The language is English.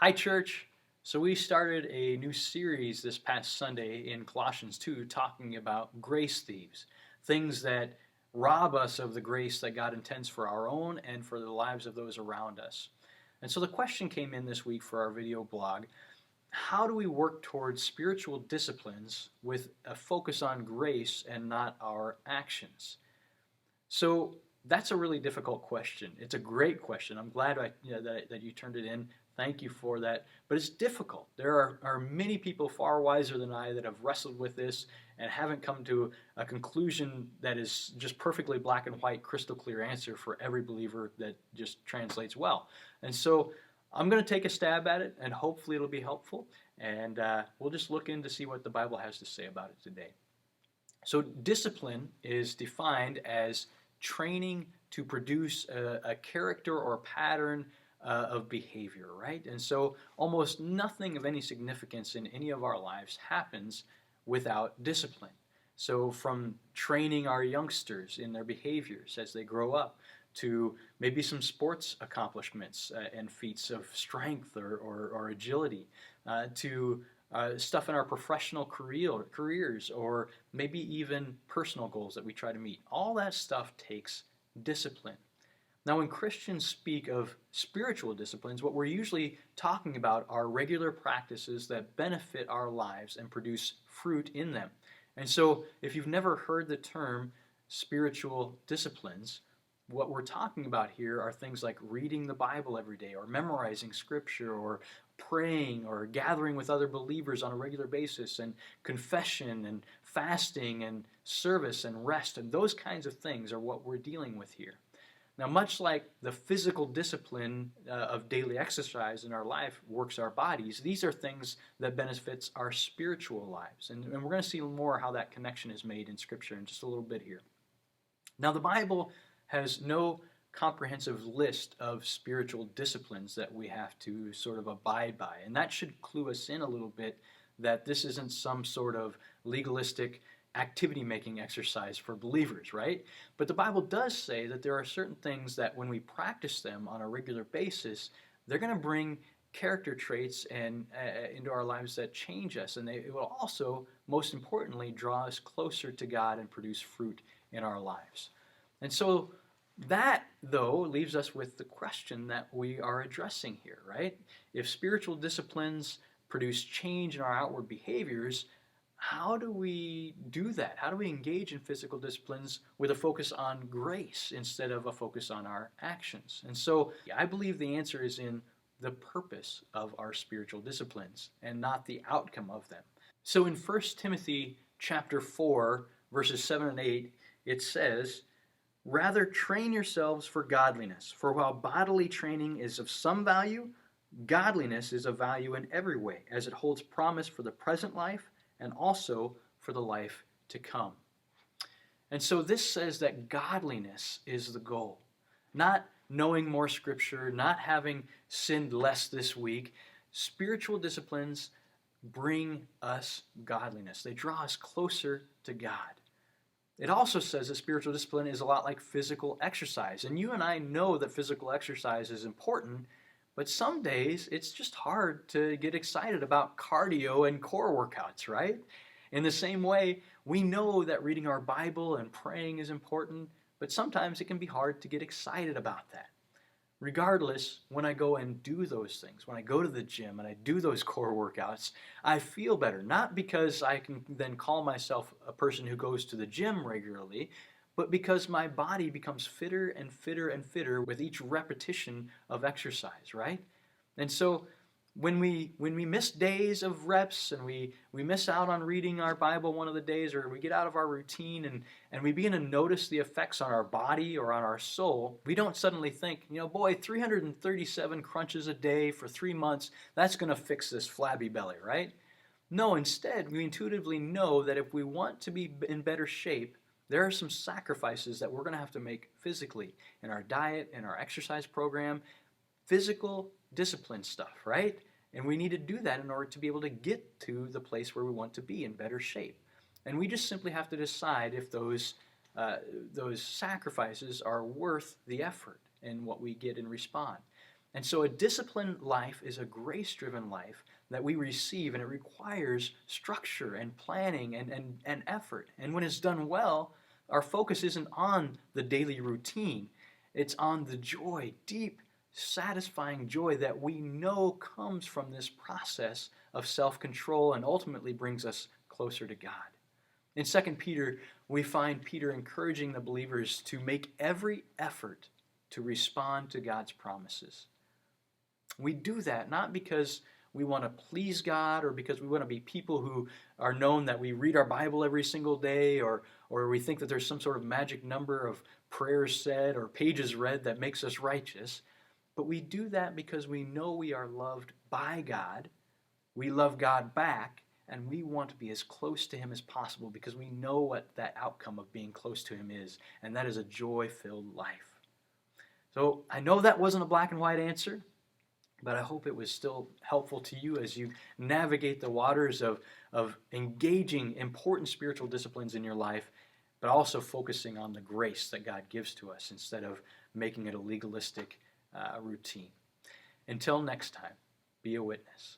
Hi, church. So, we started a new series this past Sunday in Colossians 2 talking about grace thieves, things that rob us of the grace that God intends for our own and for the lives of those around us. And so, the question came in this week for our video blog: how do we work towards spiritual disciplines with a focus on grace and not our actions? So that's a really difficult question. It's a great question. I'm glad that you turned it in. Thank you for that. But it's difficult. There are many people far wiser than I that have wrestled with this and haven't come to a conclusion that is just perfectly black and white, crystal clear answer for every believer that just translates well. And so I'm going to take a stab at it, and hopefully it'll be helpful. And we'll just look in to see what the Bible has to say about it today. So discipline is defined as training to produce a character or pattern of behavior, right? And so almost nothing of any significance in any of our lives happens without discipline. So from training our youngsters in their behaviors as they grow up, to maybe some sports accomplishments and feats of strength or agility, to stuff in our professional careers, or maybe even personal goals that we try to meet. All that stuff takes discipline. Now, when Christians speak of spiritual disciplines, what we're usually talking about are regular practices that benefit our lives and produce fruit in them. And so, if you've never heard the term spiritual disciplines, what we're talking about here are things like reading the Bible every day, or memorizing scripture, or praying, or gathering with other believers on a regular basis, and confession, and fasting, and service, and rest, and those kinds of things are what we're dealing with here. Now, much like the physical discipline of daily exercise in our life works our bodies, these are things that benefits our spiritual lives. And we're going to see more how that connection is made in Scripture in just a little bit here. Now, the Bible has no comprehensive list of spiritual disciplines that we have to sort of abide by. And that should clue us in a little bit that this isn't some sort of legalistic activity-making exercise for believers, right? But the Bible does say that there are certain things that when we practice them on a regular basis, they're going to bring character traits and into our lives that change us, and it will also, most importantly, draw us closer to God and produce fruit in our lives. And so that, though, leaves us with the question that we are addressing here, right? If spiritual disciplines produce change in our outward behaviors, how do we do that? How do we engage in physical disciplines with a focus on grace instead of a focus on our actions? And so I believe the answer is in the purpose of our spiritual disciplines and not the outcome of them. So in 1 Timothy chapter 4, verses 7 and 8, it says, "Rather train yourselves for godliness, for while bodily training is of some value, godliness is of value in every way, as it holds promise for the present life and also for the life to come." And so this says that godliness is the goal. Not knowing more scripture, not having sinned less this week. Spiritual disciplines bring us godliness. They draw us closer to God. It also says that spiritual discipline is a lot like physical exercise. And you and I know that physical exercise is important, but some days it's just hard to get excited about cardio and core workouts, right? In the same way, we know that reading our Bible and praying is important, but sometimes it can be hard to get excited about that. Regardless, when I go and do those things, when I go to the gym and I do those core workouts, I feel better. Not because I can then call myself a person who goes to the gym regularly, but because my body becomes fitter and fitter and fitter with each repetition of exercise, right? And so when we miss days of reps and we miss out on reading our Bible one of the days, or we get out of our routine and we begin to notice the effects on our body or on our soul, we don't suddenly think, boy, 337 crunches a day for 3 months, that's going to fix this flabby belly, right? No, instead, we intuitively know that if we want to be in better shape, there are some sacrifices that we're going to have to make physically in our diet, in our exercise program, physical discipline stuff, right? And we need to do that in order to be able to get to the place where we want to be in better shape. And we just simply have to decide if those sacrifices are worth the effort and what we get in response. And so a disciplined life is a grace-driven life that we receive, and it requires structure and planning and effort. And when it's done well, our focus isn't on the daily routine. It's on the joy, deep, satisfying joy that we know comes from this process of self-control and ultimately brings us closer to God. In 2 Peter, we find Peter encouraging the believers to make every effort to respond to God's promises. We do that not because we want to please God or because we want to be people who are known that we read our Bible every single day, or we think that there's some sort of magic number of prayers said or pages read that makes us righteous. But we do that because we know we are loved by God, we love God back, and we want to be as close to Him as possible because we know what that outcome of being close to Him is, and that is a joy-filled life. So I know that wasn't a black and white answer, but I hope it was still helpful to you as you navigate the waters of engaging important spiritual disciplines in your life, but also focusing on the grace that God gives to us instead of making it a legalistic routine. Until next time, be a witness.